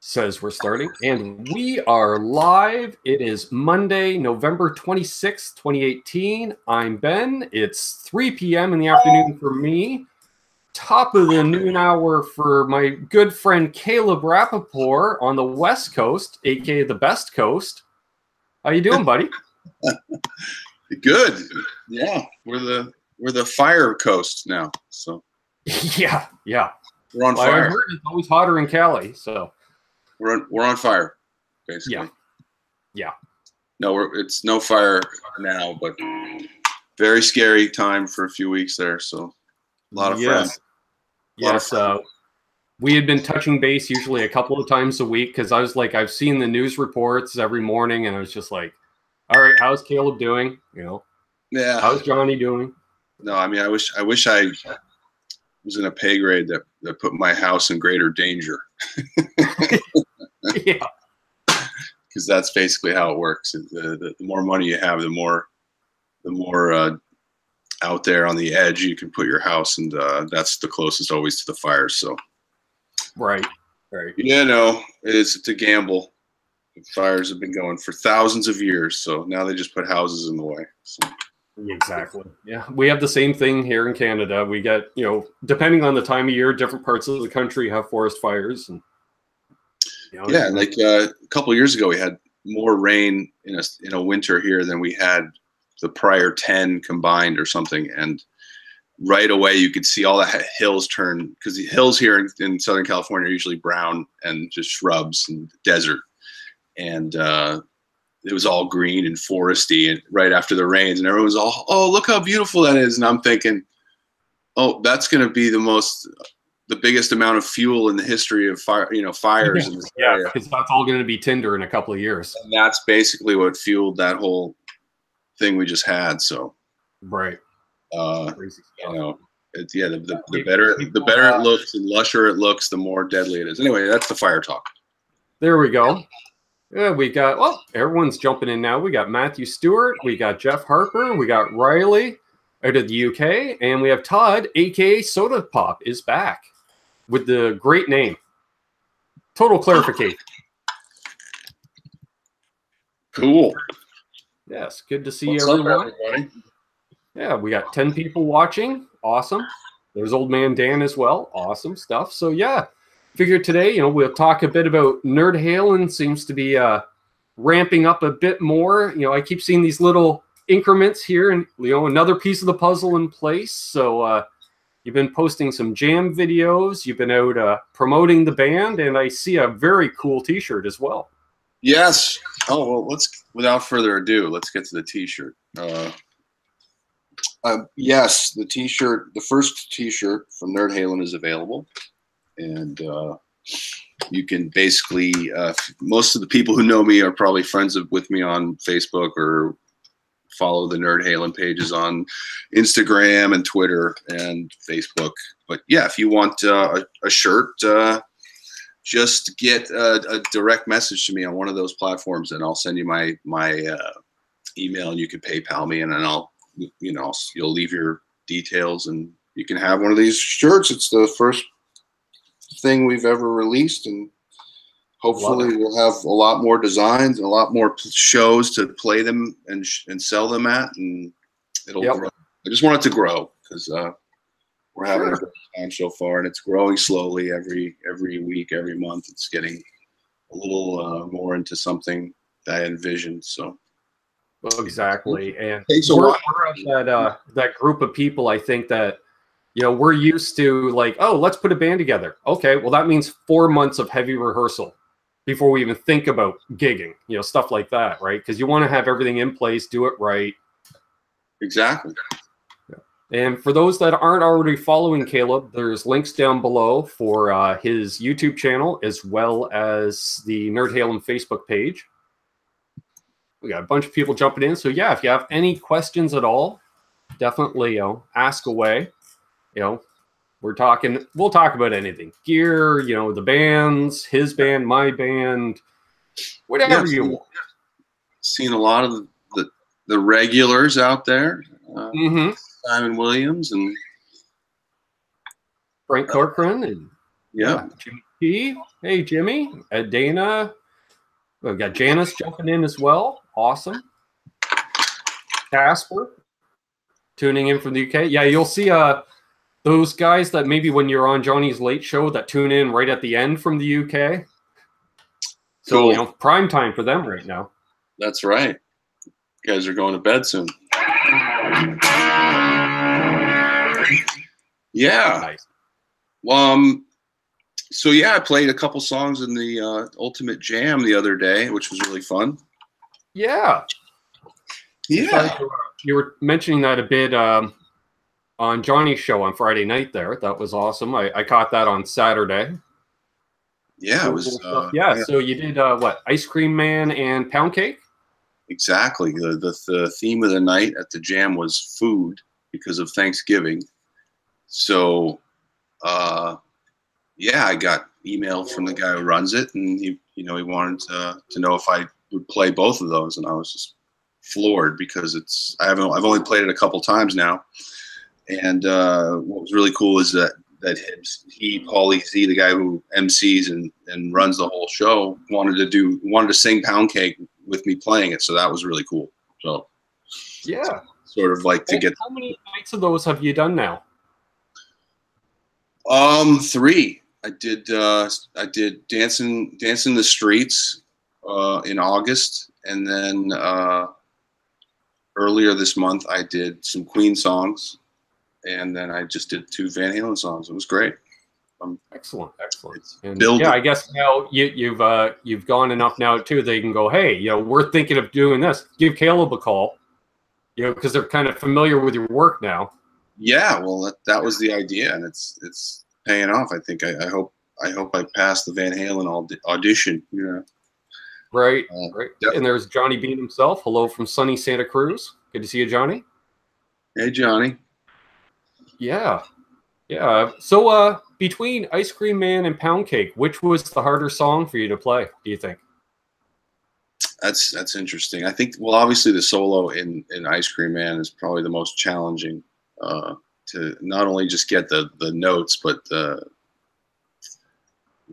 Says we're starting, and we are live. It is Monday, November 26th, 2018. I'm Ben. It's 3 p.m. in the afternoon for me. Top of the noon hour for my good friend Caleb Rapoport on the West Coast, aka the Best Coast. How you doing, buddy? Good. Yeah, we're the fire coast now. So yeah. We're on fire. I heard it's always hotter in Cali, so we're on fire, basically. Yeah. No, it's no fire now, but very scary time for a few weeks there. So a lot of friends. Yes. We had been touching base usually a couple of times a week because I was like, I've seen the news reports every morning, and I was just like, all right, how's Caleb doing? Yeah. How's Johnny doing? No, I mean, I wish I was in a pay grade that put my house in greater danger. Yeah. Because that's basically how it works. The more money you have, the more out there on the edge you can put your house, and that's the closest always to the fire. So, right. Yeah, no, it's a gamble. The fires have been going for thousands of years, so now they just put houses in the way. So. Exactly. Yeah, we have the same thing here in Canada. We get, depending on the time of year, different parts of the country have forest fires, and yeah, like a couple of years ago, we had more rain in a winter here than we had the prior 10 combined or something. And right away, you could see all the hills turn, because the hills here in Southern California are usually brown and just shrubs and desert. And it was all green and foresty, and right after the rains, and everyone was all, "Oh, look how beautiful that is!" And I'm thinking, "Oh, that's going to be the biggest amount of fuel in the history of fire, fires in this area." Because that's all going to be tinder in a couple of years. And that's basically what fueled that whole thing we just had. So, right. The better it looks and lusher it looks, the more deadly it is. Anyway, that's the fire talk. There we go. Yeah, we got, everyone's jumping in now. We got Matthew Stewart, we got Jeff Harper, we got Riley out of the UK, and we have Todd, aka Soda Pop, is back with the great name. Total clarification. Cool. Yes, good to see What's everyone. up, everybody? Yeah, we got 10 people watching. Awesome. There's old man Dan as well. Awesome stuff. So yeah. Figured today, we'll talk a bit about Nerd Halen. Seems to be ramping up a bit more. I keep seeing these little increments here, and another piece of the puzzle in place. So you've been posting some jam videos. You've been out promoting the band, and I see a very cool T-shirt as well. Yes. Oh well, without further ado, let's get to the T-shirt. Yes, the T-shirt, the first T-shirt from Nerd Halen is available. And you can basically, most of the people who know me are probably friends with me on Facebook or follow the Nerd Halen pages on Instagram and Twitter and Facebook. But yeah, if you want a shirt, just get a direct message to me on one of those platforms, and I'll send you my email, and you can PayPal me, and then you'll leave your details, and you can have one of these shirts. It's the first thing we've ever released, and hopefully we'll have a lot more designs and a lot more shows to play them and sell them at, and it'll grow. I just want it to grow because we're having a great time so far, and it's growing slowly every week, every month. It's getting a little more into something that I envisioned. So exactly, and we're of that group of people, I think, that we're used to, like, oh, let's put a band together. Okay, well, that means 4 months of heavy rehearsal before we even think about gigging, stuff like that, right? Because you want to have everything in place, do it right. Exactly. Yeah. And for those that aren't already following Caleb, there's links down below for his YouTube channel as well as the Nerd Halen Facebook page. We got a bunch of people jumping in. So yeah, if you have any questions at all, definitely ask away. We'll talk about anything. Gear, the bands, his band, my band, whatever you want. Seen a lot of the regulars out there. Simon Williams and Frank Corcoran and yeah, P. Hey, Jimmy. Dana. We've got Janice jumping in as well. Awesome. Casper tuning in from the UK. Yeah, you'll see those guys that maybe when you're on Johnny's Late Show that tune in right at the end from the UK. So, Cool. you know, prime time for them right now. That's right. You guys are going to bed soon. Yeah. Nice. So yeah, I played a couple songs in the Ultimate Jam the other day, which was really fun. Yeah. Yeah. You were mentioning that a bit on Johnny's show on Friday night there. That was awesome. I caught that on Saturday. Yeah, it was. Yeah, so you did what? Ice Cream Man and Pound Cake? Exactly. The theme of the night at the Jam was food because of Thanksgiving. So, yeah, I got email from the guy who runs it, and he wanted to know if I would play both of those, and I was just floored because I've only played it a couple times now, and what was really cool is that Paulie Z, the guy who MCs and runs the whole show, wanted to sing Pound Cake with me playing it, so that was really cool. So yeah, sort of like to get. How many nights of those have you done now? 3. I did Dance in the Streets in August, and then earlier this month I did some Queen songs, and then I just did 2 Van Halen songs. It was great. Excellent. And yeah, I guess now you've gone enough now too. They can go, hey, we're thinking of doing this. Give Caleb a call, because they're kind of familiar with your work now. Yeah, well, that was the idea, and it's paying off. I think I hope I passed the Van Halen audition. Right. Definitely. And there's Johnny Bean himself. Hello from sunny Santa Cruz. Good to see you, Johnny. Hey, Johnny. Yeah. So between Ice Cream Man and Pound Cake, which was the harder song for you to play, do you think? That's interesting. I think, well, obviously the solo in Ice Cream Man is probably the most challenging to not only just get the notes, but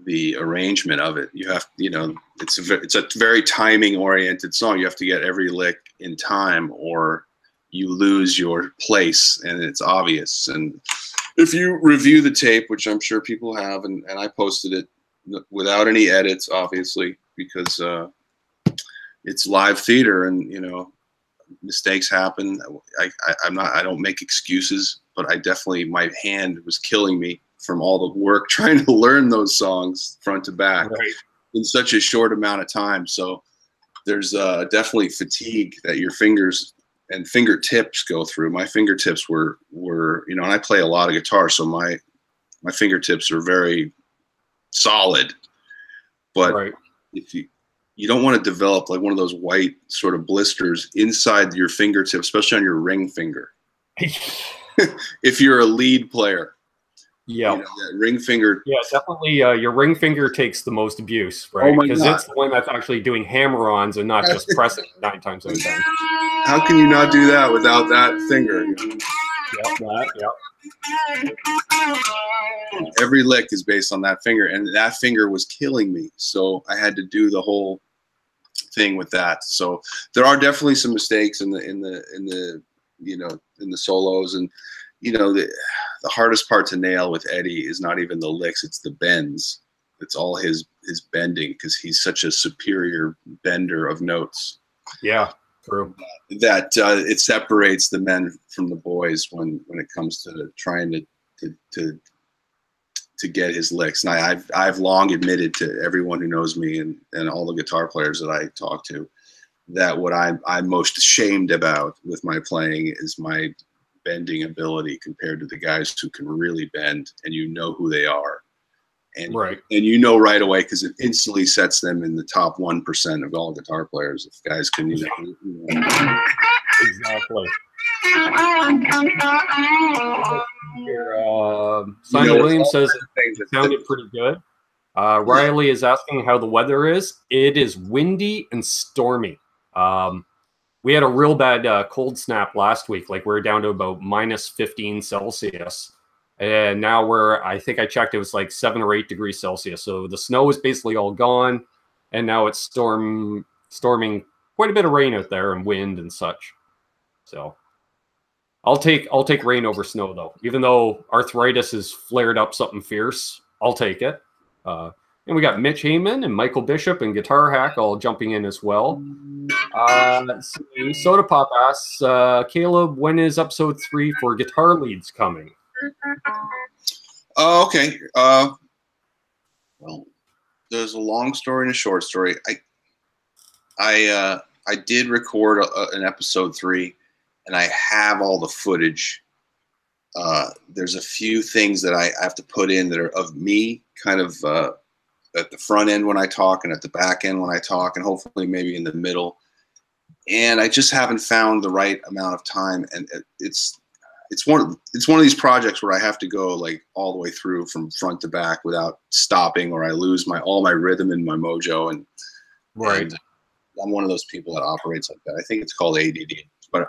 the arrangement of it. You have, it's a very timing oriented song. You have to get every lick in time or you lose your place, and it's obvious. And if you review the tape, which I'm sure people have, and I posted it without any edits, obviously, because it's live theater, and mistakes happen. I don't make excuses, but I definitely, my hand was killing me from all the work trying to learn those songs front to back in such a short amount of time. So there's definitely fatigue that your fingers and fingertips go through. My fingertips were and I play a lot of guitar, so my fingertips are very solid. But if you don't want to develop like one of those white sort of blisters inside your fingertip, especially on your ring finger. If you're a lead player. Yeah. That ring finger. Yeah, definitely. Your ring finger takes the most abuse, right? Because it's the one that's actually doing hammer-ons and not just pressing 9 times out of 10. How can you not do that without that finger? Yep. Every lick is based on that finger, and that finger was killing me. So I had to do the whole thing with that. So there are definitely some mistakes in the solos, and the hardest part to nail with Eddie is not even the licks, it's the bends. It's all his bending, because he's such a superior bender of notes. Yeah, true. That it separates the men from the boys when it comes to trying to get his licks. And I've long admitted to everyone who knows me and all the guitar players that I talk to that what I'm most ashamed about with my playing is my bending ability compared to the guys who can really bend, and who they are, and and right away, because it instantly sets them in the top 1% of all guitar players. If guys can, exactly. Simon Williams says it sounded pretty good. Riley is asking how the weather is. It is windy and stormy. We had a real bad cold snap last week. Like, we were down to about -15 Celsius. And now I think I checked, it was like 7 or 8 degrees Celsius. So the snow is basically all gone. And now it's storming quite a bit of rain out there and wind and such. So I'll take rain over snow, though. Even though arthritis has flared up something fierce, I'll take it. And we got Mitch Heyman and Michael Bishop and Guitar Hack all jumping in as well. Let's see. Soda Pop asks, Caleb, when is episode 3 for guitar leads coming? Okay. Well, there's a long story and a short story. I did record an episode 3, and I have all the footage. There's a few things that I have to put in that are of me, kind of at the front end when I talk, and at the back end when I talk, and hopefully maybe in the middle. And I just haven't found the right amount of time, and it's one of these projects where I have to go like all the way through from front to back without stopping, or I lose all my rhythm and my mojo. And right, and I'm one of those people that operates like that. I think it's called ADD. But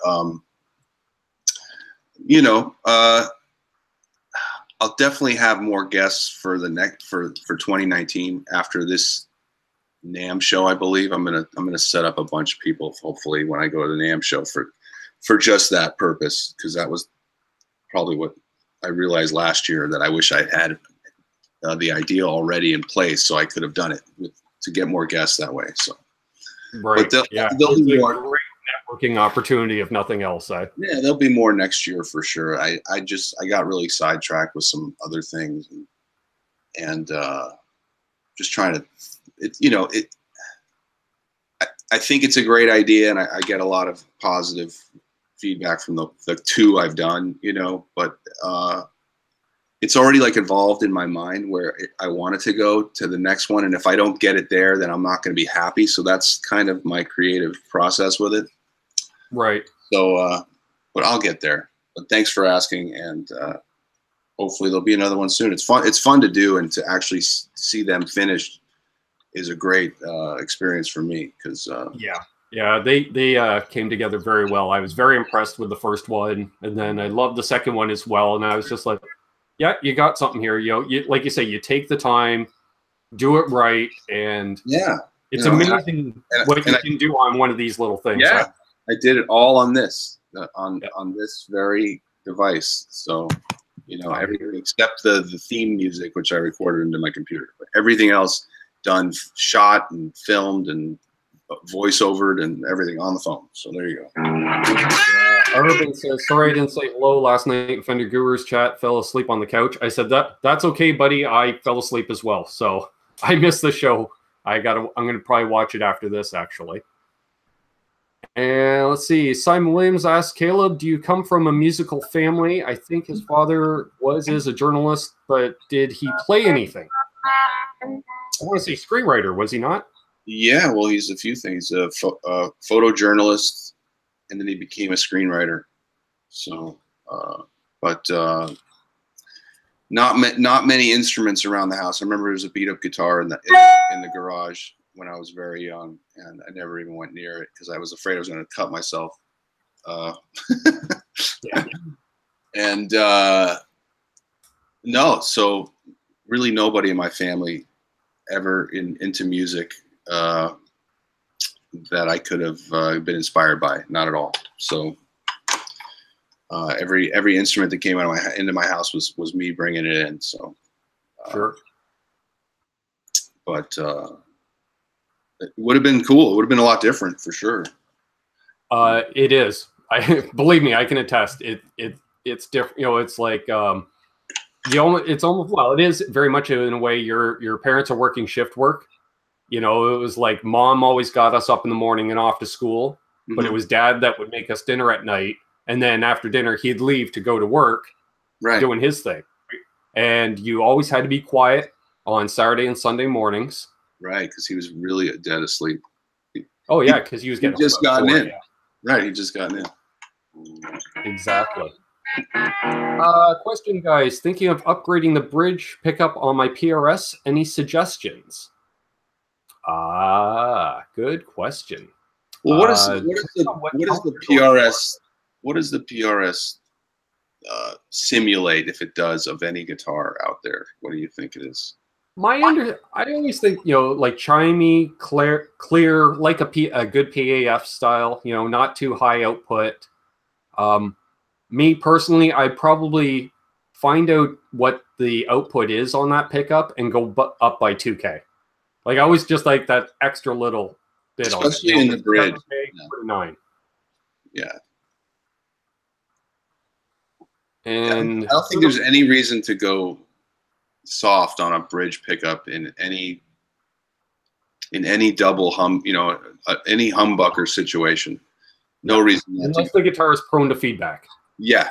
you know, I'll definitely have more guests for the next for 2019 after this NAMM show. I believe I'm gonna set up a bunch of people, hopefully, when I go to the NAMM show for just that purpose, because that was probably what I realized last year, that I wish I had the idea already in place so I could have done it to get more guests that way. So, right, but there'll be more great networking opportunity if nothing else. Yeah, there'll be more next year for sure. I got really sidetracked with some other things, and just trying to, I think it's a great idea, and I get a lot of positive feedback from the 2 I've done, but it's already like evolved in my mind where I wanted to go to the next one, and if I don't get it there, then I'm not going to be happy. So that's kind of my creative process with it. Right. So, but I'll get there. But thanks for asking, and hopefully there'll be another one soon. It's fun. It's fun to do, and to actually see them finished is a great experience for me, because yeah, they came together very well. I was very impressed with the first one, and then I loved the second one as well. And I was just like, yeah, you got something here. Like you say, you take the time, do it right, and yeah, it's amazing what you can do on one of these little things. Yeah, I did it all on this on this very device. So everything except the theme music, which I recorded into my computer, but everything else done, shot and filmed and voiceovered and everything on the phone. So there you go. Urban says, sorry I didn't say hello last night. Fender Guru's chat, fell asleep on the couch. I said, that's okay, buddy. I fell asleep as well. So I missed the show. I'm going to probably watch it after this, actually. And let's see. Simon Williams asked, Caleb, do you come from a musical family? I think his father is a journalist, but did he play anything? I want to say screenwriter, was he not? Yeah, well, he's a few things. A photojournalist, and then he became a screenwriter. So, but not many instruments around the house. I remember there was a beat-up guitar in the garage when I was very young, and I never even went near it because I was afraid I was going to cut myself. And no, so really nobody in my family ever into music that I could have been inspired by. Not at all. So every instrument that came into my house was me bringing it in. So sure. But it would have been cool. It would have been a lot different for sure. It is. Believe me, I can attest. It's different. It's like it's almost, well, it is very much in a way your parents are working shift work. It was like mom always got us up in the morning and off to school, but it was dad that would make us dinner at night. And then after dinner, he'd leave to go to work, doing his thing. And you always had to be quiet on Saturday and Sunday mornings. Right, because he was really dead asleep. Oh, yeah, because he was getting just gotten in. Yeah. Right, he just gotten in. Exactly. Question, guys. Thinking of upgrading the bridge pickup on my PRS. Any suggestions? Good question. Well, what is the PRS? What is the PRS simulate, if it does, of any guitar out there? What do you think it is? I always think, you know, like chimey, clear, like a good PAF style, you know, not too high output. Me personally, I'd probably find out what the output is on that pickup and go up by 2K. Like I always just like that extra little bit, especially on it, in the bridge. Yeah. 9. Yeah. And I don't think there's any reason to go soft on a bridge pickup in any double hum, you know, any humbucker situation. No reason not unless the guitar is prone to feedback. Yeah,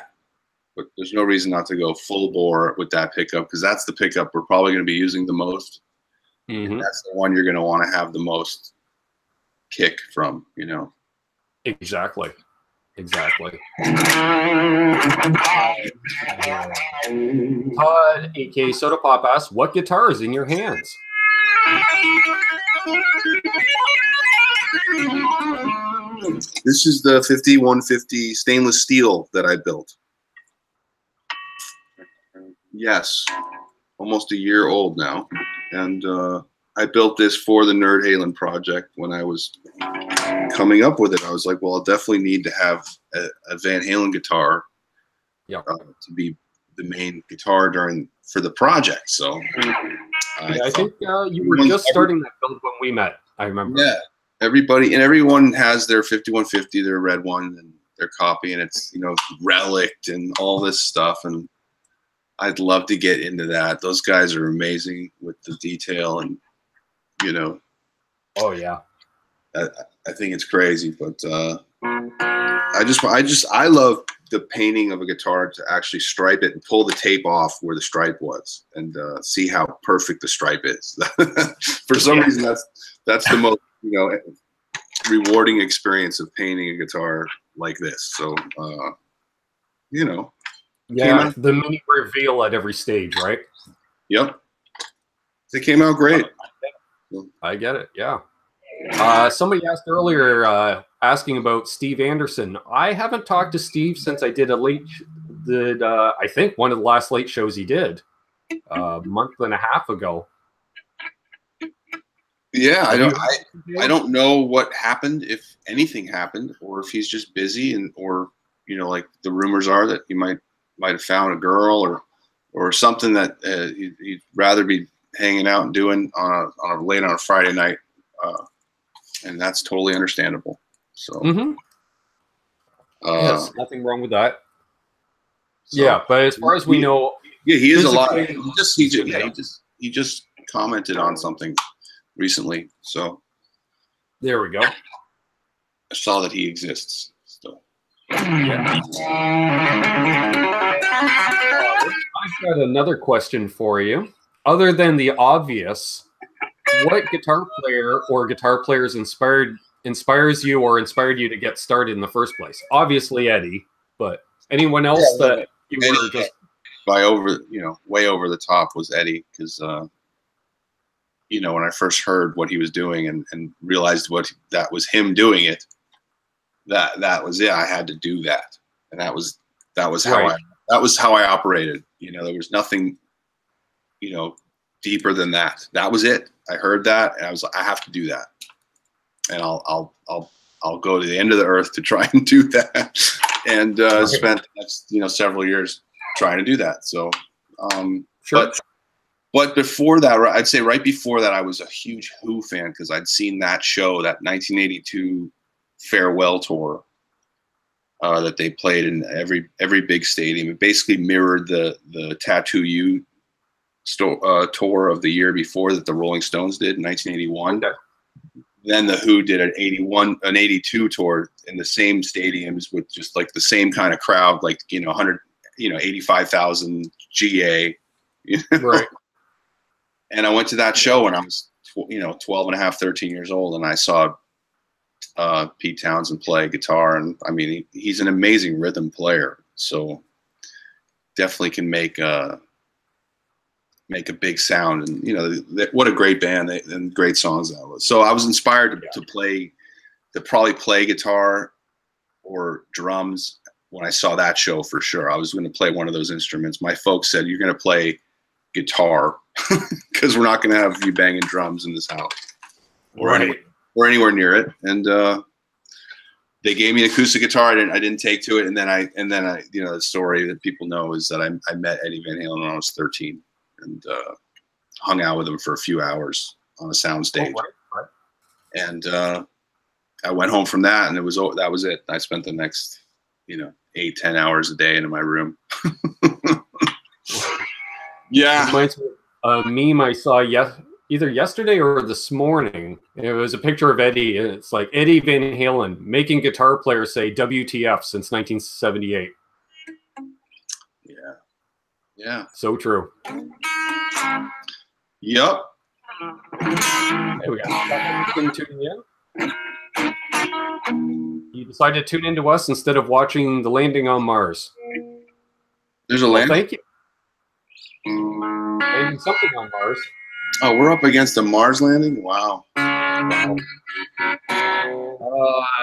but there's no reason not to go full bore with that pickup, because that's the pickup we're probably going to be using the most. And that's the one you're going to want to have the most kick from, you know. Exactly. Todd, aka Soda Pop, asks, what guitar is in your hands? This is the 5150 stainless steel that I built. Yes, almost a year old now. And I built this for the Nerd Halen project. When I was coming up with it, I was like, well, I'll definitely need to have a Van Halen guitar to be the main guitar for the project. So I think you were just starting that build when we met, I remember. Yeah, everyone has their 5150, their red one, and their copy, and it's, you know, relict and all this stuff. And I'd love to get into that. Those guys are amazing with the detail, and, you know. Oh yeah. I think it's crazy, but I love the painting of a guitar, to actually stripe it and pull the tape off where the stripe was, and see how perfect the stripe is. For some reason, that's the most, you know, rewarding experience of painting a guitar like this. So, you know. Yeah, the mini reveal at every stage, right? Yep. It came out great. I get it, yeah. Somebody asked earlier, asking about Steve Anderson. I haven't talked to Steve since I did I think one of the last late shows he did a month and a half ago. Yeah, I don't know what happened, if anything happened, or if he's just busy, or, you know, like the rumors are that he might have found a girl or something that he'd rather be hanging out and doing on a Friday night, and that's totally understandable. So yes, nothing wrong with that. So, yeah, but as far as we know, yeah, he is alive. He just commented on something recently, so there we go. I saw that he exists still. Yeah. I've got another question for you. Other than the obvious, what guitar player or guitar players inspires you or inspired you to get started in the first place? Obviously Eddie, but anyone else that you were just way over the top was Eddie, because you know, when I first heard what he was doing and realized that was him doing it, that was it. I had to do that, and that was how I operated. You know, there was nothing, you know, deeper than that. That was it. I heard that, and I was like, I have to do that, and I'll go to the end of the earth to try and do that, and spent the next, you know, several years trying to do that. So, sure. But before that, I'd say right before that, I was a huge Who fan, because I'd seen that show, that 1982 farewell tour that they played in every big stadium. It basically mirrored the Tattoo You tour of the year before that the Rolling Stones did in 1981. Okay. Then the Who did an 82 tour in the same stadiums with just like the same kind of crowd, like, you know, 85,000 GA. You know? Right. And I went to that show when I was, 12 and a half, 13 years old, and I saw Pete Townsend play guitar, and I mean, he's an amazing rhythm player. So definitely can make a big sound, and, you know, what a great band and great songs that was. So I was inspired to probably play guitar or drums when I saw that show for sure. I was going to play one of those instruments. My folks said, you're going to play guitar because we're not going to have you banging drums in this house or anywhere near it. And they gave me an acoustic guitar. I didn't take to it. And then I, you know, the story that people know is that I met Eddie Van Halen when I was 13 and hung out with him for a few hours on a sound stage. Right. And I went home from that, and that was it. I spent the next, you know, 8-10 hours a day in my room. Yeah. It reminds me of a meme I saw either yesterday or this morning. It was a picture of Eddie, and it's like Eddie Van Halen making guitar players say WTF since 1978. Yeah. So true. Yep. Hey, we got tuning in. You decided to tune into us instead of watching the landing on Mars. There's a landing? Thank you. Landing something on Mars. Oh, we're up against a Mars landing? Wow.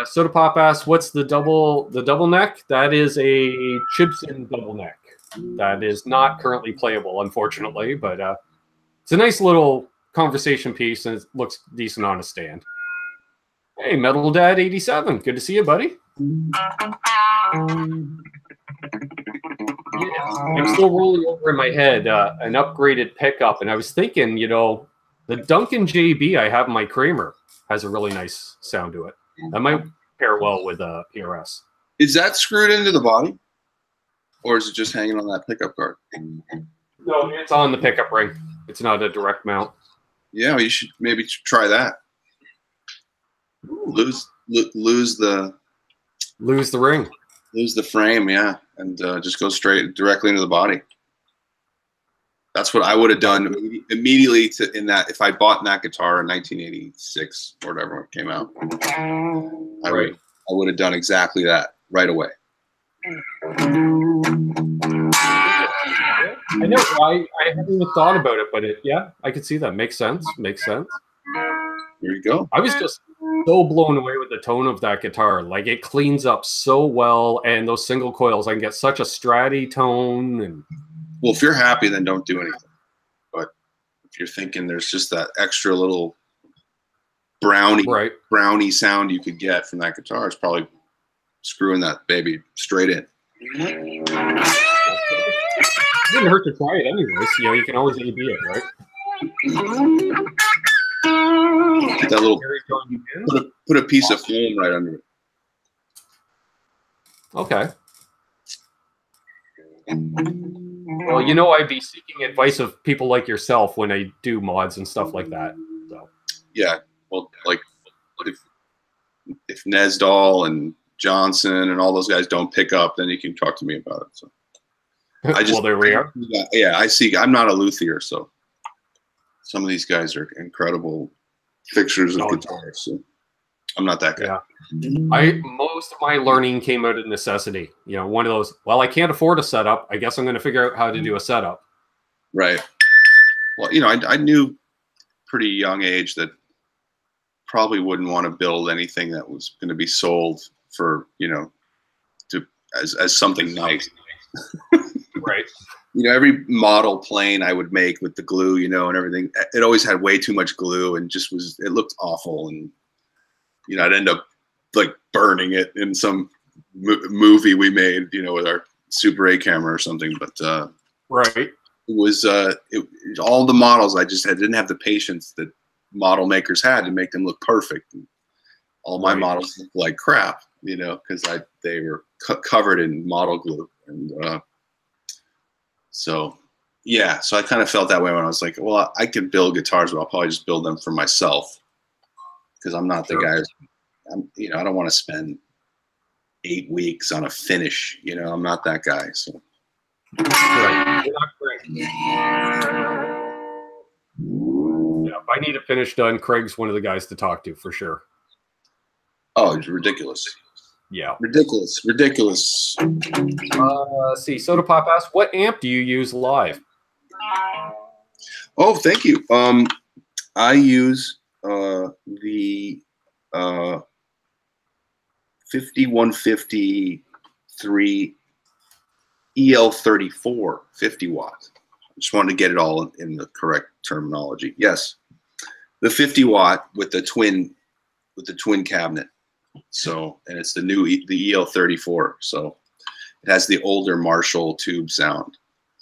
Soda Pop asks, what's the double neck? That is a Chibson double neck. That is not currently playable, unfortunately, but it's a nice little conversation piece, and it looks decent on a stand. Hey, Metal Dad 87, good to see you, buddy. Yeah, I'm still rolling over in my head an upgraded pickup, and I was thinking, you know, the Duncan JB I have in my Kramer has a really nice sound to it. That might pair well with PRS. Is that screwed into the body, or is it just hanging on that pickup guard? No, it's on the pickup ring. It's not a direct mount. Yeah, you should maybe try that. Lose the ring. Lose the frame, yeah, and just go directly into the body. That's what I would have done immediately if I bought that guitar in 1986 or whatever it came out. I would have done exactly that right away. I know. I haven't even thought about it, but I could see that. Makes sense. There you go. I was just so blown away with the tone of that guitar. Like, it cleans up so well, and those single coils, I can get such a stratty tone. And well, if you're happy, then don't do anything. But if you're thinking there's just that extra little brownie sound you could get from that guitar, it's probably screwing that baby straight in. It didn't hurt to try it anyways. You know, you can always AB it, right? Get that little, put a piece of foam right under it. Okay. Well, you know, I'd be seeking advice of people like yourself when I do mods and stuff like that. So. Yeah, well, like if Nesdal and Johnson and all those guys don't pick up, then you can talk to me about it. So I just, well, there we are. Yeah, I see. I'm not a luthier, so some of these guys are incredible fixtures of guitars. So I'm not that guy. Yeah. Most of my learning came out of necessity. You know, one of those, well, I can't afford a setup. I guess I'm going to figure out how to do a setup. Right. Well, you know, I knew pretty young age that probably wouldn't want to build anything that was going to be sold for, you know, as something nice. Right. You know, every model plane I would make with the glue, you know, and everything, it always had way too much glue and just it looked awful. And, you know, I'd end up like burning it in some movie we made, you know, with our Super 8 camera or something. But right. It was all the models I didn't have the patience that model makers had to make them look perfect. And all my models looked like crap, you know, because they were covered in model glue. And so I kind of felt that way when I was like, well, I can build guitars, but I'll probably just build them for myself because I'm not the guy. You know, I don't want to spend 8 weeks on a finish. You know, I'm not that guy. So. Right. You're not Craig. Yeah, if I need a finish done, Craig's one of the guys to talk to for sure. Oh, it's ridiculous. Yeah. Ridiculous. Let's see. Soda Pop asks, what amp do you use live? Oh, thank you. I use the 5150 3 EL34 50 watt. I just wanted to get it all in the correct terminology. Yes, the 50 watt with the twin cabinet. So, and it's the EL34. So it has the older Marshall tube sound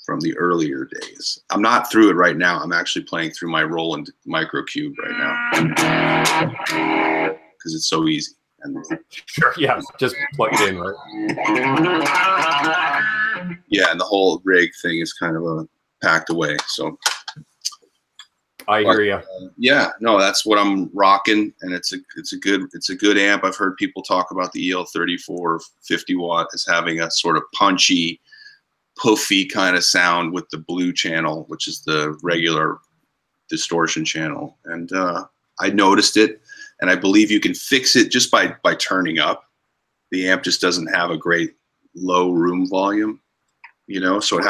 from the earlier days. I'm not through it right now. I'm actually playing through my Roland Microcube right now because it's so easy. And sure, yeah, just plug it in, right? Yeah, and the whole rig thing is kind of packed away. So I hear you. Yeah, no, that's what I'm rocking, and it's a good amp. I've heard people talk about the EL34 50 watt as having a sort of punchy, puffy kind of sound with the blue channel, which is the regular distortion channel. And I noticed it, and I believe you can fix it just by turning up. The amp just doesn't have a great low room volume, you know, so it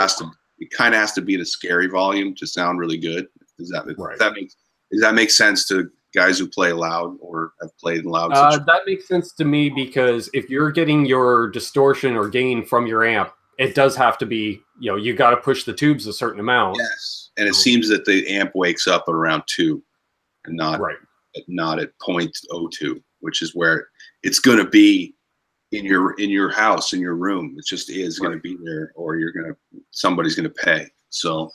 kind of has to be the scary volume to sound really good. Does that make sense to guys who play loud or have played loud? That makes sense to me, because if you're getting your distortion or gain from your amp, it does have to be, you know, you got to push the tubes a certain amount. Yes, and it seems that the amp wakes up at around 2, and not at 0.02, which is where it's going to be in your house, in your room. It just is going to be there, or somebody's going to pay. So.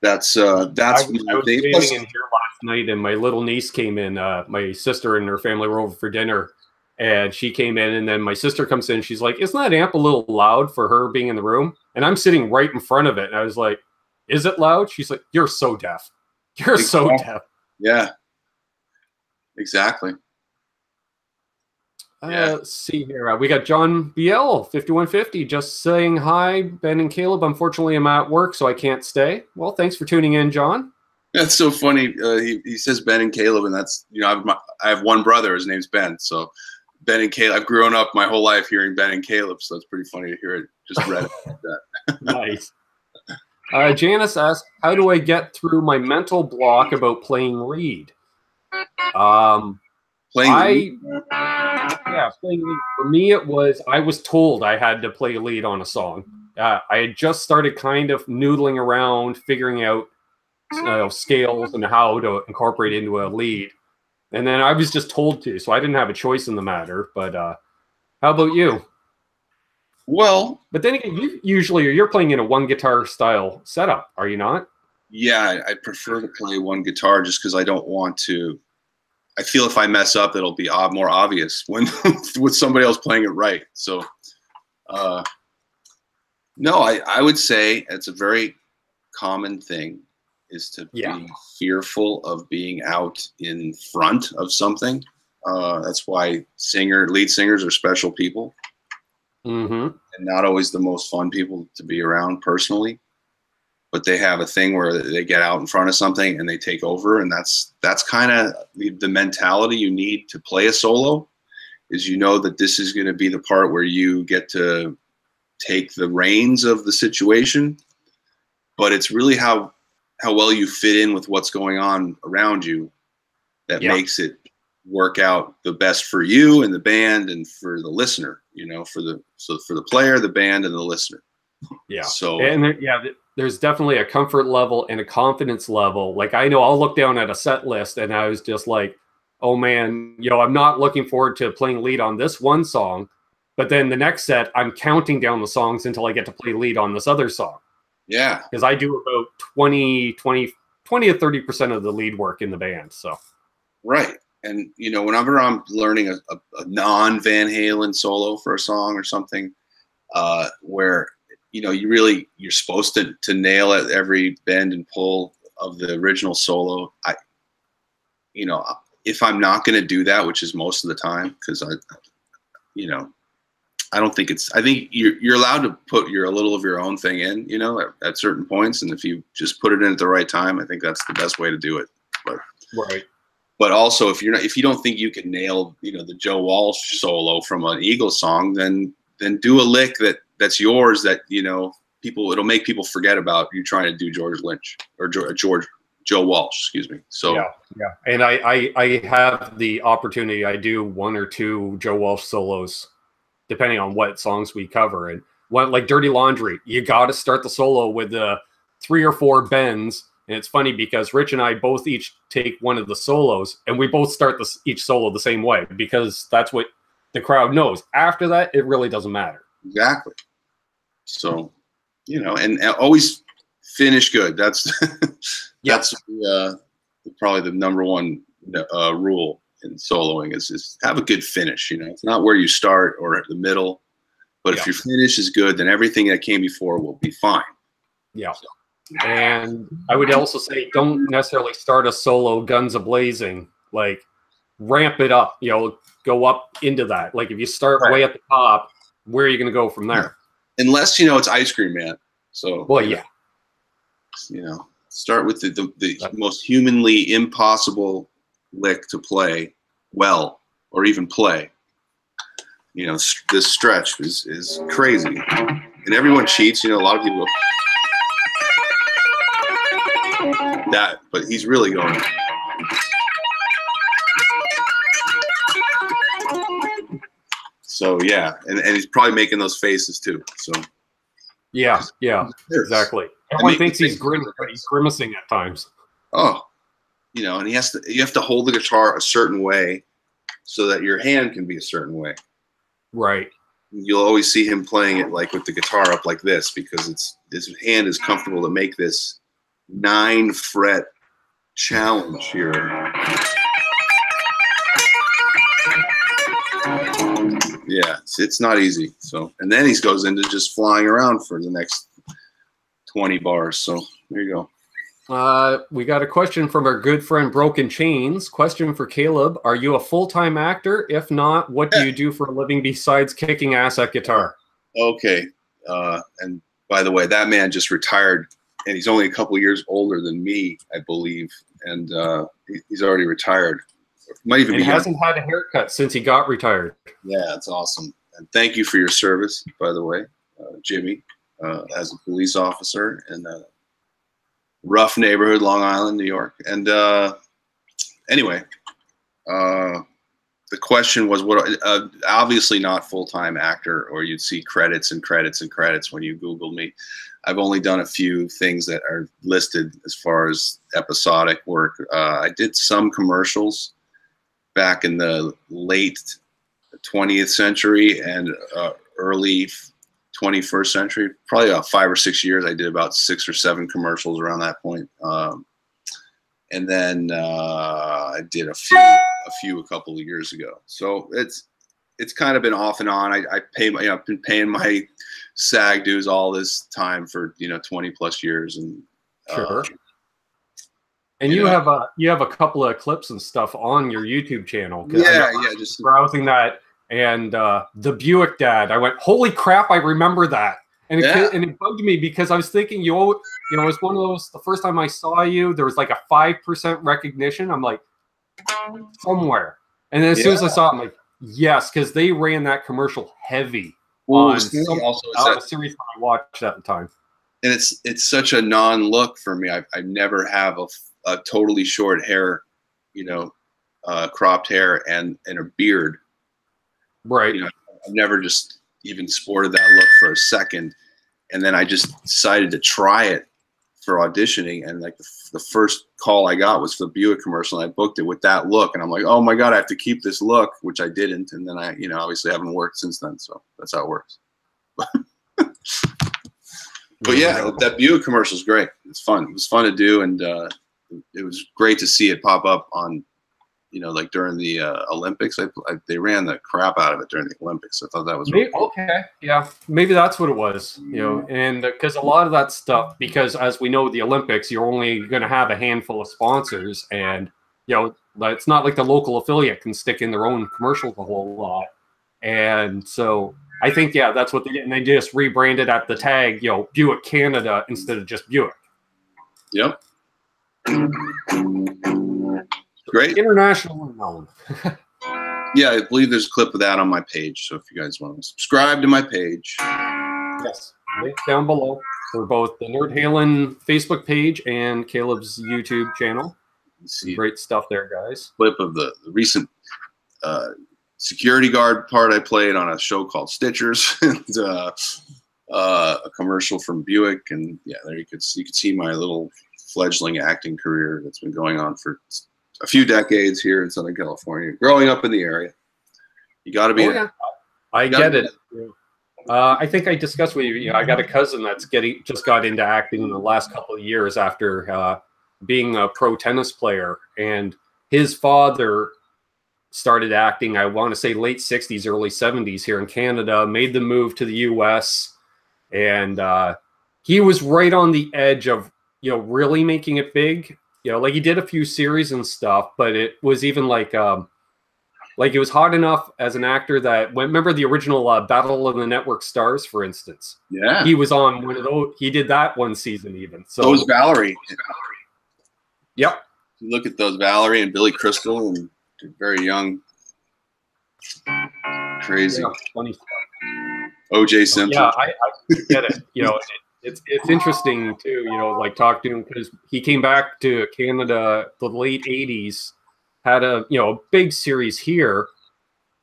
That's I was standing in here last night, and my little niece came in. My sister and her family were over for dinner, and she came in, and then my sister comes in. She's like, "Isn't that amp a little loud for her being in the room?" And I'm sitting right in front of it, and I was like, "Is it loud?" She's like, "You're so deaf. You're so deaf." Yeah, exactly. Let's see here. We got John BL 5150 just saying hi, Ben and Caleb. Unfortunately, I'm at work, so I can't stay. Well, thanks for tuning in, John. That's so funny. He says Ben and Caleb, and that's, you know, I have one brother. His name's Ben. So Ben and Caleb. I've grown up my whole life hearing Ben and Caleb, so it's pretty funny to hear it just read it like that. Nice. Janice asked, "How do I get through my mental block about playing lead?" Playing lead. For me, it was, I was told I had to play lead on a song. I had just started kind of noodling around, figuring out scales and how to incorporate into a lead. And then I was just told to, so I didn't have a choice in the matter. But how about you? Well, but then again, you're playing in a one guitar style setup, are you not? Yeah, I prefer to play one guitar just because I don't want to. I feel if I mess up, it'll be more obvious when with somebody else playing it right. So, no, I would say it's a very common thing is to be fearful of being out in front of something. That's why lead singers are special people, and not always the most fun people to be around personally. But they have a thing where they get out in front of something and they take over, and that's kind of the mentality you need to play a solo. Is, you know, that this is going to be the part where you get to take the reins of the situation, but it's really how well you fit in with what's going on around you that makes it work out the best for you and the band and for the listener. You know, for the player, the band, and the listener. Yeah. So there's definitely a comfort level and a confidence level. Like, I know I'll look down at a set list and I was just like, oh man, you know, I'm not looking forward to playing lead on this one song, but then the next set I'm counting down the songs until I get to play lead on this other song. Yeah. Because I do about 20 to 30% of the lead work in the band. So. Right. And, you know, whenever I'm learning a non Van Halen solo for a song or something, where, you know, you're supposed to nail it every bend and pull of the original solo. You know, if I'm not going to do that, which is most of the time, because I don't think I think you're allowed to put a little of your own thing in, you know, at certain points. And if you just put it in at the right time, I think that's the best way to do it. But also, if you don't think you can nail, you know, the Joe Walsh solo from an Eagles song, then do a lick that's yours that, you know, it'll make people forget about you trying to do George Lynch or Joe Walsh, excuse me. So yeah. And I have the opportunity. I do one or two Joe Walsh solos depending on what songs we cover. And one like Dirty Laundry, you got to start the solo with the 3 or 4 bends. And it's funny because Rich and I both each take one of the solos, and we both start each solo the same way because that's what the crowd knows. After that, it really doesn't matter. Exactly. So, you know, and always finish good. That's that's probably the number one rule in soloing is have a good finish. You know, it's not where you start or at the middle, but if your finish is good, then everything that came before will be fine. Yeah. And I would also say don't necessarily start a solo guns a-blazing. Like, ramp it up, you know, go up into that. Like, if you start way at the top, where are you going to go from there? Unless, you know, it's Ice Cream Man. So, well, yeah. You know, start with the most humanly impossible lick to play well or even play. You know, this stretch is crazy. And everyone cheats. You know, a lot of people go, that, but he's really going. So yeah, and he's probably making those faces too. So yeah, exactly. Everyone thinks he's grinning, but he's grimacing at times. Oh, you know, and you have to hold the guitar a certain way so that your hand can be a certain way. Right. You'll always see him playing it like with the guitar up like this because his hand is comfortable to make this 9-fret challenge here. Yeah, it's not easy. So, and then he goes into just flying around for the next 20 bars. So there you go. We got a question from our good friend Broken Chains. Question for Caleb: are you a full-time actor? If not, what do you do for a living besides kicking ass at guitar? Okay. And by the way, that man just retired. And he's only a couple of years older than me, I believe, and he's already retired. Might even be hasn't had a haircut since he got retired. Yeah, that's awesome. And thank you for your service, by the way, Jimmy, as a police officer in a rough neighborhood, Long Island, New York. And anyway, the question was, what? Obviously not full-time actor, or you'd see credits and credits and credits when you Google me. I've only done a few things that are listed as far as episodic work. I did some commercials back in the late 20th century and early 21st century. Probably about 5 or 6 years. I did about 6 or 7 commercials around that point. And then I did a few a couple of years ago. So it's kind of been off and on. I've been paying my SAG dues all this time for 20 plus years, and sure. And you have a couple of clips and stuff on your YouTube channel. Yeah, just browsing that, and the Buick Dad. I went, holy crap! I remember that, and it bugged me because I was thinking it was one of those. The first time I saw you, there was like a 5% recognition. I'm like, somewhere, and then as soon as I saw it, I'm like, yes, because they ran that commercial heavy. On a series that I watched at the time. And it's such a non-look for me. I never have a totally short hair, cropped hair and a beard. Right. I've never just even sported that look for a second. And then I just decided to try it for auditioning. And like the first call I got was for the Buick commercial, and I booked it with that look. And I'm like, oh my God, I have to keep this look, which I didn't. And then I, obviously haven't worked since then. So that's how it works. But yeah, that Buick commercial is great. It's fun. It was fun to do. And it was great to see it pop up on, like during the Olympics. They ran the crap out of it during the Olympics. I thought that was really cool. Okay. Yeah, maybe that's what it was, and because a lot of that stuff, because as we know, the Olympics, you're only going to have a handful of sponsors, and, it's not like the local affiliate can stick in their own commercials a whole lot. And so I think, that's what they did. And they just rebranded at the tag, Buick Canada instead of just Buick. Yep. Great. International known. Yeah, I believe there's a clip of that on my page. So if you guys want to subscribe to my page. Yes. Link down below for both the Nerd Halen Facebook page and Caleb's YouTube channel. See great stuff there, guys. Clip of the recent security guard part I played on a show called Stitchers, and a commercial from Buick, and yeah, there you could see my little fledgling acting career that's been going on for a few decades here in Southern California. Growing up in the area, you got to be. Oh, yeah. I get it. I think I discussed with you. You know, I got a cousin that's just got into acting in the last couple of years after being a pro tennis player, and his father started acting, I want to say late 60s, early 70s here in Canada, made the move to the US, and he was right on the edge of, you know, really making it big. You know, like he did a few series and stuff, but it was even like it was hot enough as an actor that, remember the original Battle of the Network Stars, for instance? Yeah. He was on one of those. He did that one season even. So was Valerie. Yep. You look at those, Valerie and Billy Crystal, and very young. Crazy. Yeah, funny stuff. O.J. Simpson. Yeah, I get it. You know, it's interesting too, you know, like talk to him, because he came back to Canada the late 80s, had a, you know, a big series here,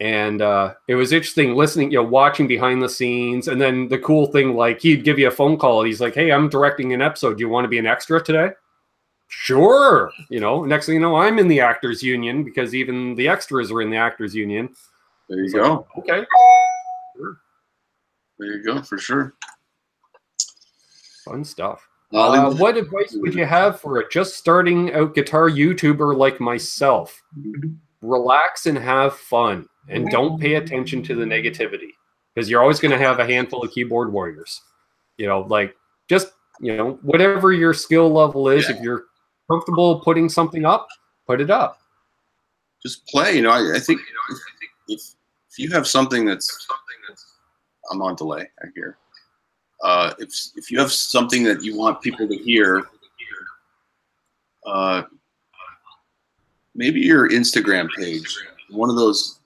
and it was interesting listening, you know, watching behind the scenes. And then the cool thing, like, he'd give you a phone call, he's like, hey, I'm directing an episode, do you want to be an extra today? Sure. You know, next thing you know, I'm in the actors union, because even the extras are in the actors union. There you go. Like, okay, sure. There you go, for sure. Fun stuff. What advice would you have for a just starting out guitar YouTuber like myself? Relax and have fun, and don't pay attention to the negativity, because you're always going to have a handful of keyboard warriors. You know, like, just, you know, whatever your skill level is, if you're comfortable putting something up, put it up. Just play. You know, I think if you have something that's, I'm on delay, I hear. If you have something that you want people to hear, maybe your Instagram page, one of those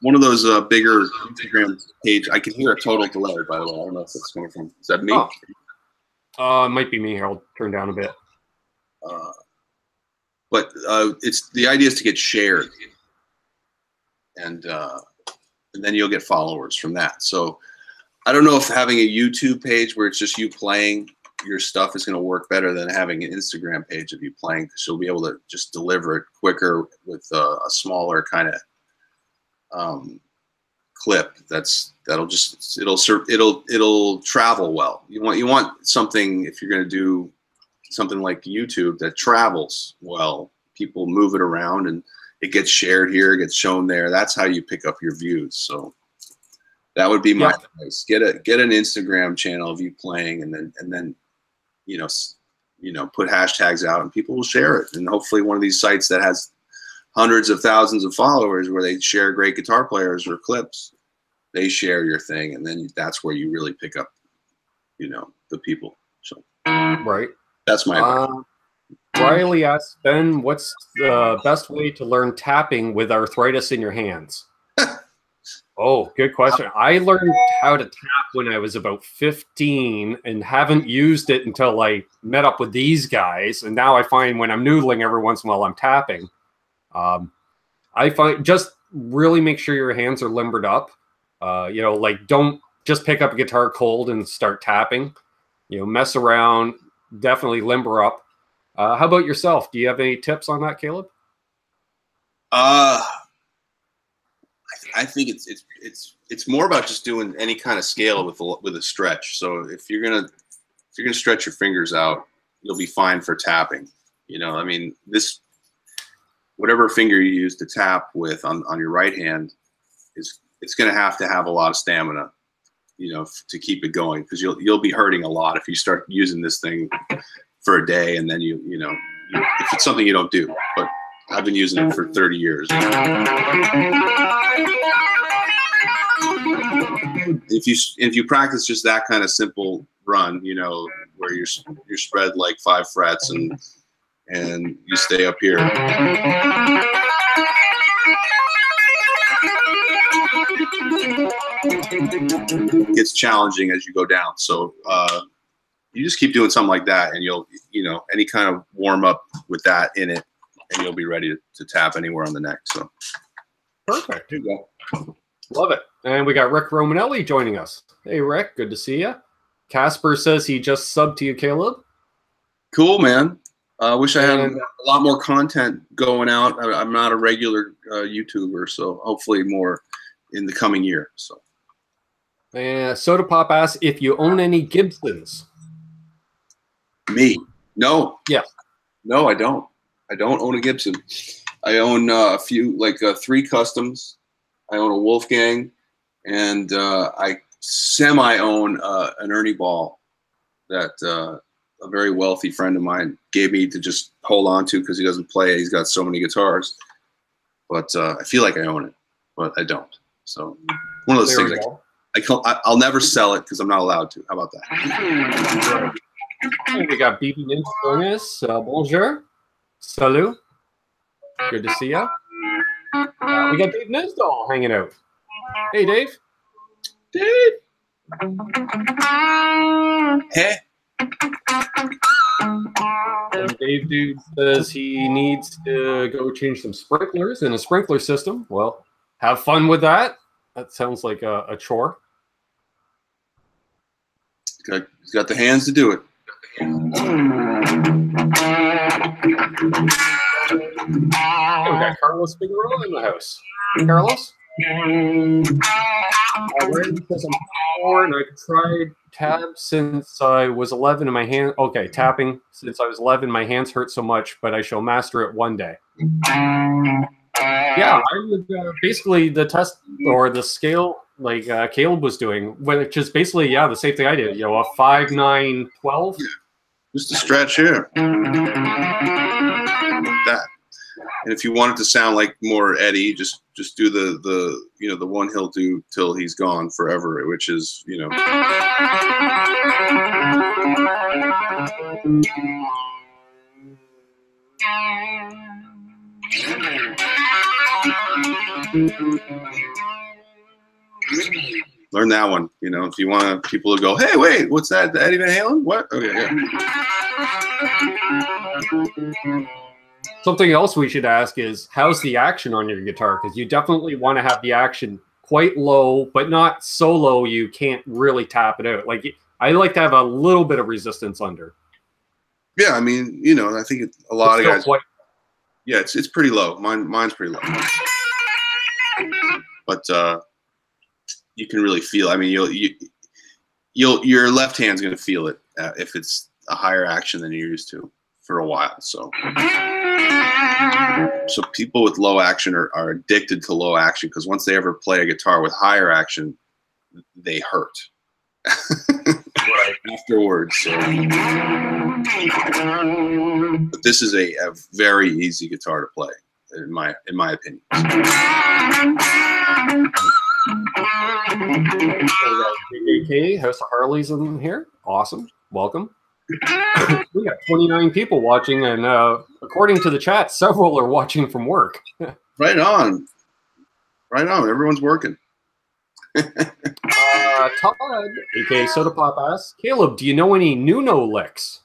bigger Instagram page. I can hear a total delay, by the way. I don't know if that's coming from. Is that me? It might be me here. I'll turn down a bit. But it's the idea is to get shared, and then you'll get followers from that. So I don't know if having a YouTube page where it's just you playing your stuff is going to work better than having an Instagram page of you playing, because you'll be able to just deliver it quicker with a smaller kind of clip. It'll travel well. You want something, if you're going to do something like YouTube, that travels well. People move it around and it gets shared here, it gets shown there. That's how you pick up your views. So that would be my advice. Get an Instagram channel of you playing, and then you know, put hashtags out, and people will share it. And hopefully one of these sites that has hundreds of thousands of followers, where they share great guitar players or clips, they share your thing, and then that's where you really pick up, you know, the people. So right. That's my advice. Riley asks, Ben, what's the best way to learn tapping with arthritis in your hands? Oh, good question. I learned how to tap when I was about 15 and haven't used it until I met up with these guys. And now I find when I'm noodling every once in a while, I'm tapping. I find just really make sure your hands are limbered up. You know, like, don't just pick up a guitar cold and start tapping. You know, mess around, definitely limber up. How about yourself? Do you have any tips on that, Caleb? I think it's more about just doing any kind of scale with a stretch. So if you're gonna stretch your fingers out, you'll be fine for tapping. You know, I mean, whatever finger you use to tap with on your right hand it's gonna have to have a lot of stamina, you know, to keep it going, because you'll be hurting a lot if you start using this thing for a day and then you know if it's something you don't do. But I've been using it for 30 years. If you practice just that kind of simple run, you know, where you're spread like 5 frets and you stay up here. It gets challenging as you go down. So you just keep doing something like that, and you know, any kind of warm up with that in it, and you'll be ready to tap anywhere on the neck. So Perfect. There you go. Love it. And we got Rick Romanelli joining us. Hey, Rick. Good to see you. Casper says he just subbed to you, Caleb. Cool, man. I wish I had a lot more content going out. I'm not a regular YouTuber, so hopefully more in the coming year. So, Soda Pop asks if you own any Gibsons. Me? No. Yeah. No, I don't. I don't own a Gibson. I own a few, like 3 customs. I own a Wolfgang, and I semi-own an Ernie Ball that a very wealthy friend of mine gave me to just hold on to because he doesn't play it. He's got so many guitars. But I feel like I own it, but I don't. So one of those things. I'll never sell it because I'm not allowed to. How about that? We got BB Ninja. Bonjour. Salut. Good to see ya. We got Dave Nisdahl hanging out. Hey, Dave. Dave. Hey. And Dave Dude says he needs to go change some sprinklers in a sprinkler system. Well, have fun with that. That sounds like a chore. He's got the hands to do it. We got Carlos Figueroa in the house. Carlos? Already because I'm 4 and I've tried tab since I was 11 and my hand. Okay, tapping since I was 11. My hands hurt so much, but I shall master it one day. Yeah, I would basically the test or the scale like Caleb was doing, which is basically the same thing I did. You know, a 5, 9, 12. Yeah. Just a stretch here. That. And if you want it to sound like more Eddie, just do the one he'll do till he's gone forever, which is, learn that one. If you want people to go, hey, wait, what's that? The Eddie Van Halen? What? Okay, yeah. Something else we should ask is, how's the action on your guitar? Because you definitely want to have the action quite low, but not so low you can't really tap it out. Like, I like to have a little bit of resistance under. Yeah, I mean, I think a lot of guys. Yeah, it's pretty low. Mine's pretty low. But you can really feel. I mean, your left hand's going to feel it if it's a higher action than you're used to for a while. So people with low action are addicted to low action because once they ever play a guitar with higher action, they hurt right afterwards. So. But this is a very easy guitar to play, in my opinion. JK, House of Harley's in here. Awesome. Welcome. We got 29 people watching, and according to the chat, several are watching from work. Right on. Everyone's working. Todd, aka Soda Pop asks, Caleb, do you know any Nuno licks?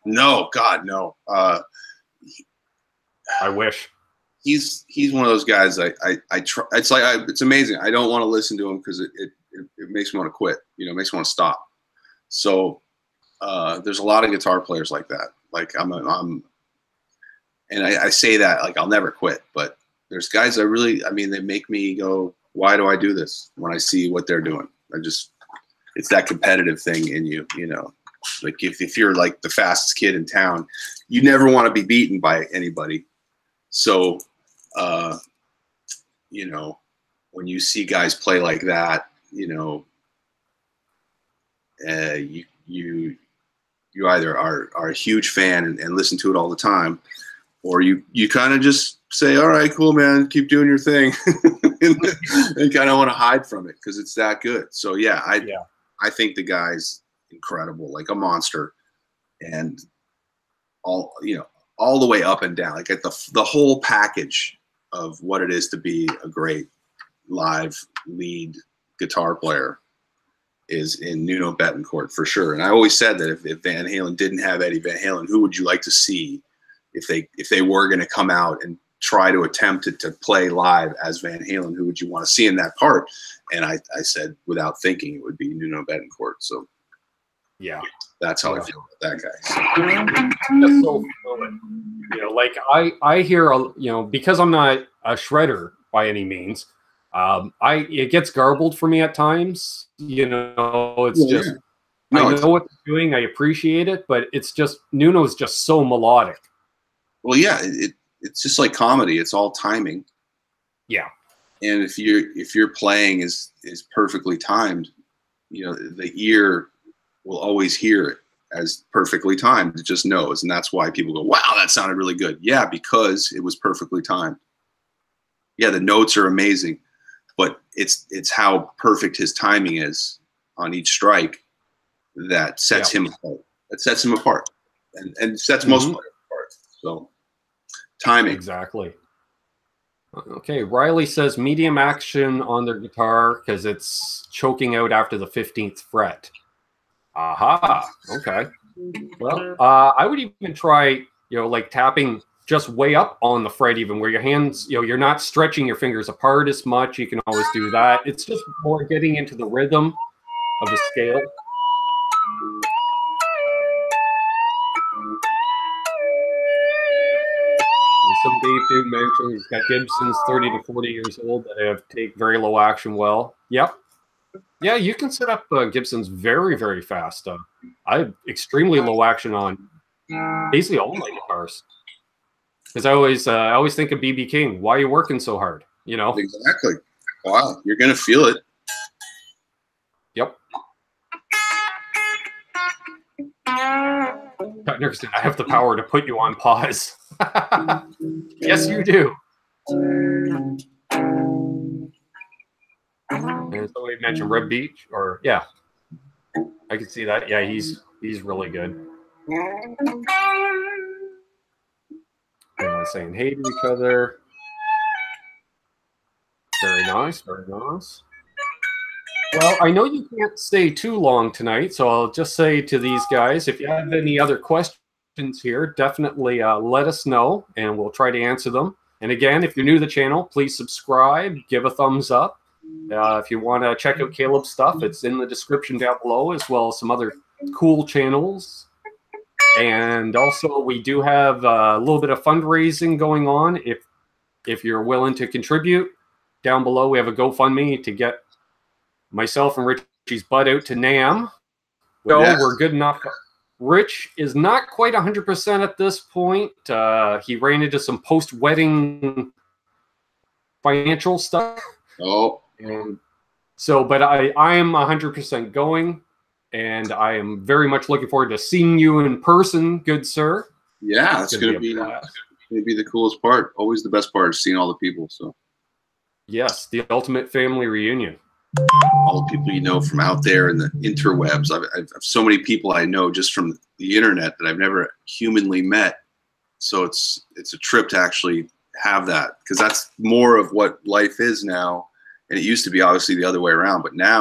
No, God, no. I wish. He's one of those guys I try. It's amazing. I don't want to listen to him because it makes me want to quit. It makes me want to stop. So there's a lot of guitar players like that. Like and I say that like I'll never quit, but there's guys they make me go, why do I do this when I see what they're doing? It's that competitive thing in you, like if you're like the fastest kid in town, you never want to be beaten by anybody. So, when you see guys play like that, you either are a huge fan and listen to it all the time, or you kind of just say, all right, cool, man, keep doing your thing, and kind of want to hide from it because it's that good. So yeah, I think the guy's incredible, like a monster, and all the way up and down, like at the whole package of what it is to be a great live lead guitar player is in Nuno Bettencourt for sure. And I always said that if Van Halen didn't have Eddie Van Halen, who would you like to see if they were going to come out and try to attempt to play live as Van Halen, who would you want to see in that part? And I said, without thinking, it would be Nuno Bettencourt. So yeah, that's how I feel about that guy. That's so fluid. You know, like I hear, you know, because I'm not a shredder by any means, it gets garbled for me at times. You know, it's just I know what they're doing, I appreciate it, but it's just Nuno's just so melodic. Well, yeah, it's just like comedy. It's all timing. Yeah. And if your playing is perfectly timed, you know, the ear will always hear it as perfectly timed. It just knows, and that's why people go, "Wow, that sounded really good." Yeah, because it was perfectly timed. Yeah, the notes are amazing, but it's how perfect his timing is on each strike that sets him apart. That sets him apart, and sets most players apart. So, timing. Exactly. Okay, Riley says medium action on their guitar because it's choking out after the 15th fret. Aha. Okay. Well, I would even try, you know, like tapping just way up on the fret, even where your hands, you know, you're not stretching your fingers apart as much. You can always do that. It's just more getting into the rhythm of the scale. Some Dave did mention he's got Gibsons 30 to 40 years old that have take very low action well. Yep. Yeah, you can set up Gibsons very, very fast. I have extremely low action on basically all my guitars. Because I always think of BB King. Why are you working so hard? You know? Exactly. Wow, you're going to feel it. Yep. Nickerson, I have the power to put you on pause. Yes, you do. And somebody mentioned Red Beach, or yeah, I can see that. Yeah, he's really good. Everyone's saying hey to each other. Very nice, very nice. Well, I know you can't stay too long tonight, so I'll just say to these guys, if you have any other questions here, definitely let us know, and we'll try to answer them. And again, if you're new to the channel, please subscribe, give a thumbs up. If you want to check out Caleb's stuff, it's in the description down below, as well as some other cool channels. And also, we do have a little bit of fundraising going on. If you're willing to contribute, down below we have a GoFundMe to get myself and Richie's butt out to NAMM. So we're good enough. Rich is not quite 100% at this point. He ran into some post-wedding financial stuff. Oh. And so, but I am 100% going, and I am very much looking forward to seeing you in person, good sir. Yeah, it's going to be the coolest part. Always the best part is seeing all the people. So. Yes, the ultimate family reunion. All the people you know from out there in the interwebs. I've so many people I know just from the internet that I've never humanly met. So it's a trip to actually have that, because that's more of what life is now. And it used to be obviously the other way around, but now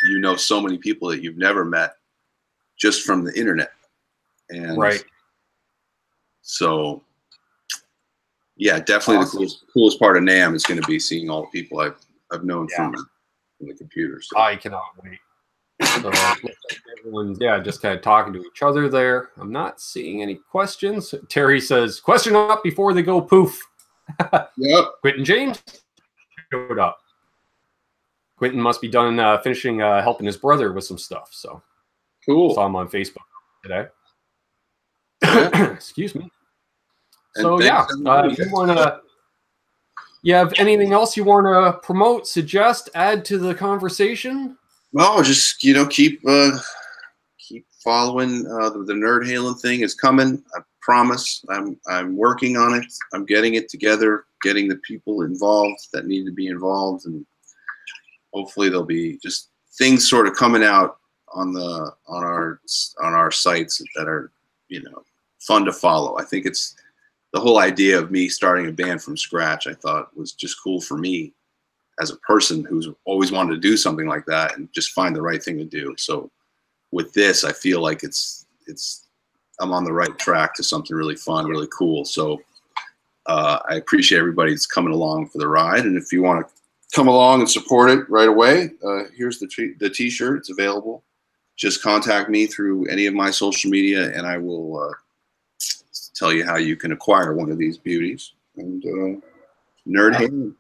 you know so many people that you've never met just from the internet. And right. So yeah, definitely awesome. The coolest part of NAMM is going to be seeing all the people I've known from the computer. So. I cannot wait. So everyone's just kind of talking to each other there. I'm not seeing any questions. Terry says, question up before they go poof. Yep. Quentin James showed up. Quentin must be done finishing helping his brother with some stuff. So cool. Saw him on Facebook today. Yeah. Excuse me. And so if you want to, you have anything else you want to promote, suggest, add to the conversation? No, just keep following. The Nerd Halen thing is coming. I promise. I'm working on it. I'm getting it together, getting the people involved that need to be involved, and hopefully there'll be just things sort of coming out on our sites that are fun to follow. I think it's the whole idea of me starting a band from scratch. I thought was just cool for me as a person who's always wanted to do something like that and just find the right thing to do. So with this, I feel like I'm on the right track to something really fun, really cool. So I appreciate everybody that's coming along for the ride. And if you want to come along and support it right away, here's the t-shirt. It's available. Just contact me through any of my social media, and I will tell you how you can acquire one of these beauties. And Nerd Halen.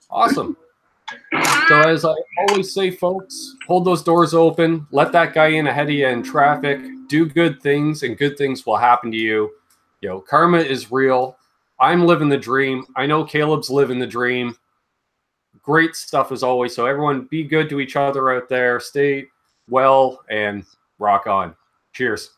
Awesome. So as I always say, folks, hold those doors open. Let that guy in ahead of you in traffic. Do good things, and good things will happen to you. You know, karma is real. I'm living the dream. I know Caleb's living the dream. Great stuff as always. So everyone, be good to each other out there. Stay well and rock on. Cheers.